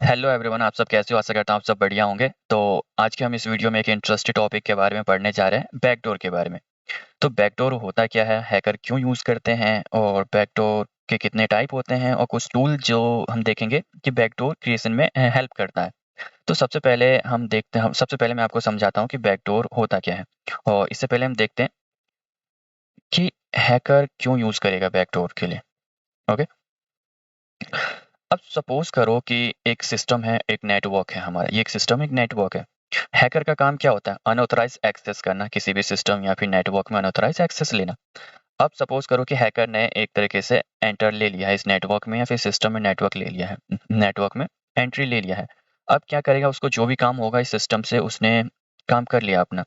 Hello everyone, आप सब कैसे हो? आशा करता हूँ आप सब बढ़िया होंगे। तो आज के हम इस वीडियो में एक इंटरेस्टिंग टॉपिक के बारे में पढ़ने जा रहे हैं, बैकडोर के बारे में। तो बैकडोर होता क्या है, हैकर क्यों यूज़ करते हैं और बैकडोर के कितने टाइप होते हैं और कुछ टूल जो हम देखेंगे कि बैकडोर क्रिएशन में हेल्प करता है। तो सबसे पहले मैं आपको समझाता हूँ कि बैकडोर होता क्या है और इससे पहले हम देखते हैं कि हैकर क्यों यूज़ करेगा बैकडोर के लिए। ओके। अब सपोज करो कि एक सिस्टम है, एक नेटवर्क है हमारा। ये एक सिस्टम, एक नेटवर्क है। हैकर का काम क्या होता है? अनऑथराइज एक्सेस करना, किसी भी सिस्टम या फिर नेटवर्क में अनऑथराइज एक्सेस लेना। अब सपोज करो कि हैकर ने एक तरीके से एंटर ले लिया है इस नेटवर्क में या फिर सिस्टम में नेटवर्क ले लिया है नेटवर्क में एंट्री ले लिया है। अब क्या करेगा? उसको जो भी काम होगा इस सिस्टम से उसने काम कर लिया अपना।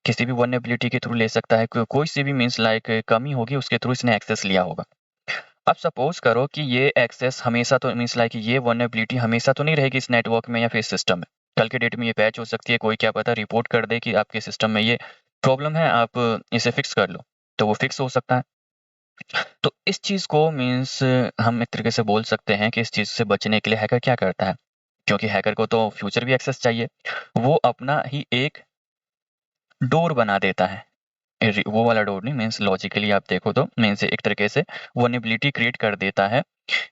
किसी भी वल्नरेबिलिटी के थ्रू ले सकता है, कोई सी भी मीन्स लाइक कमी होगी उसके थ्रू इसने एक्सेस लिया होगा। अब सपोज करो कि ये एक्सेस हमेशा तो मीन्स लाइक ये वल्नरेबिलिटी हमेशा तो नहीं रहेगी इस नेटवर्क में या फिर सिस्टम में। कल के डेट में ये पैच हो सकती है, कोई क्या पता रिपोर्ट कर दे कि आपके सिस्टम में ये प्रॉब्लम है, आप इसे फिक्स कर लो। तो वो फिक्स हो सकता है। तो इस चीज़ को मीन्स हम एक तरीके से बोल सकते हैं कि इस चीज़ से बचने के लिए हैकर क्या करता है? क्योंकि हैकर को तो फ्यूचर भी एक्सेस चाहिए। वो अपना ही एक डोर बना देता है। वो वाला डोर नहीं, मीन्स लॉजिकली आप देखो तो मीन्स एक तरीके से वल्नरेबिलिटी क्रिएट कर देता है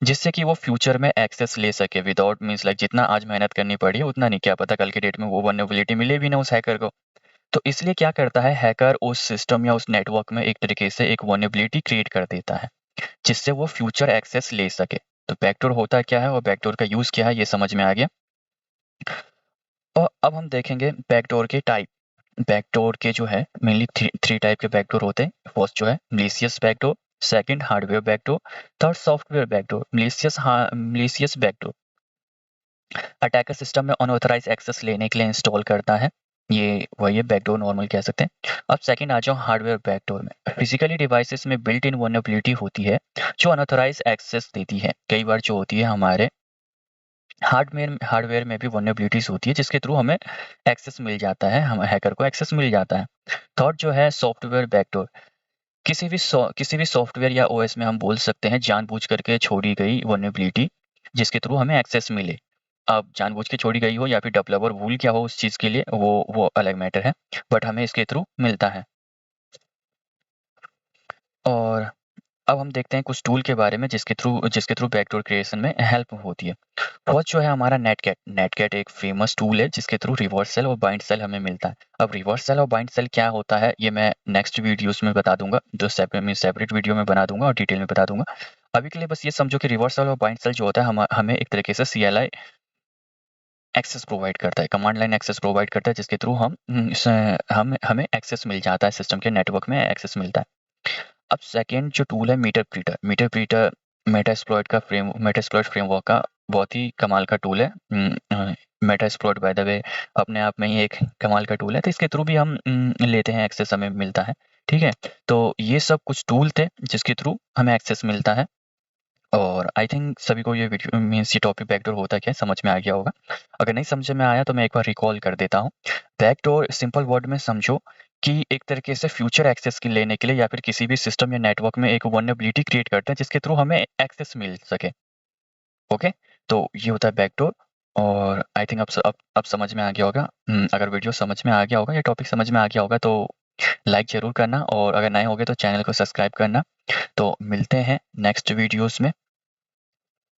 जिससे कि वो फ्यूचर में एक्सेस ले सके विदाउट मीन्स लाइक जितना आज मेहनत करनी पड़ी है उतना नहीं, क्या पता कल के डेट में वो वल्नरेबिलिटी मिले भी ना उस हैकर को। तो इसलिए क्या करता है हैकर, उस सिस्टम या उस नेटवर्क में एक तरीके से एक वल्नरेबिलिटी क्रिएट कर देता है जिससे वो फ्यूचर एक्सेस ले सके। तो बैकडोर होता क्या है और बैकडोर का यूज क्या है, ये समझ में आ गया। और अब हम देखेंगे बैकडोर के टाइप। बैकडोर के जो है मेनली थ्री टाइप के बैकडोर होते हैं। फर्स्ट जो है malicious backdoor, second hardware backdoor, third software backdoor. Malicious backdoor attacker system में अनऑथराइज एक्सेस लेने के लिए इंस्टॉल करता है। ये वही है बैकडोर नॉर्मल कह सकते हैं। अब सेकंड आ जाओ हार्डवेयर बैकडोर में। फिजिकली डिवाइसेस में बिल्ट इन वल्नरेबिलिटी होती है जो अनऑथराइज एक्सेस देती है। कई बार जो होती है हमारे हार्डवेयर में भी वल्नरेबिलिटीज होती है जिसके थ्रू हमें एक्सेस मिल जाता है, हम हैकर को एक्सेस मिल जाता है। थर्ड जो है सॉफ्टवेयर बैकडोर। किसी भी सॉफ्टवेयर या ओएस में हम बोल सकते हैं जानबूझ करके छोड़ी गई वल्नरेबिलिटी जिसके थ्रू हमें एक्सेस मिले। अब जानबूझ के छोड़ी गई हो या फिर डेवलपर भूल गया हो उस चीज़ के लिए, वो अलग मैटर है, बट हमें इसके थ्रू मिलता है। और अब हम देखते हैं कुछ टूल के बारे में जिसके थ्रू बैकडोर क्रिएशन में हेल्प होती है। फर्स्ट जो है हमारा नेटगेट। नेटगेट एक फेमस टूल है जिसके थ्रू रिवर्स सेल और बाइंड सेल हमें मिलता है। अब रिवर्स सेल और बाइंड सेल क्या होता है ये मैं नेक्स्ट वीडियोस में बता दूंगा, जो सेपरेट वीडियो में बना दूंगा और डिटेल में बता दूंगा। अभी के लिए बस ये समझो कि रिवर्स सेल और बाइंड सेल जो होता है हमें एक तरीके से CLI एक्सेस प्रोवाइड करता है, कमांड लाइन एक्सेस प्रोवाइड करता है जिसके थ्रू हमें एक्सेस मिल जाता है, सिस्टम के नेटवर्क में एक्सेस मिलता है। अब सेकंड जो टूल है मीटर प्रीटर। मीटर प्रीटर मेटास्प्लॉइट फ्रेमवर्क का बहुत ही कमाल का टूल है। मेटास्प्लॉइट बाय द वे अपने आप में ही एक कमाल का टूल है, तो इसके थ्रू भी हम लेते हैं एक्सेस, हमें मिलता है। ठीक है, तो ये सब कुछ टूल थे जिसके थ्रू हमें एक्सेस मिलता है। और आई थिंक सभी को ये वीडियो मीन्स ये टॉपिक बैकडोर होता क्या है समझ में आ गया होगा। अगर नहीं समझ में आया तो मैं एक बार रिकॉल कर देता हूँ। बैकडोर सिंपल वर्ड में समझो कि एक तरीके से फ्यूचर एक्सेस की लेने के लिए या फिर किसी भी सिस्टम या नेटवर्क में एक वल्नरेबिलिटी क्रिएट करते हैं जिसके थ्रू हमें एक्सेस मिल सके। ओके, तो ये होता है बैकडोर। और आई थिंक अब समझ में आ गया होगा। अगर वीडियो समझ में आ गया होगा या टॉपिक समझ में आ गया होगा तो लाइक ज़रूर करना, और अगर नए होगे तो चैनल को सब्सक्राइब करना। तो मिलते हैं नेक्स्ट वीडियोज़ में।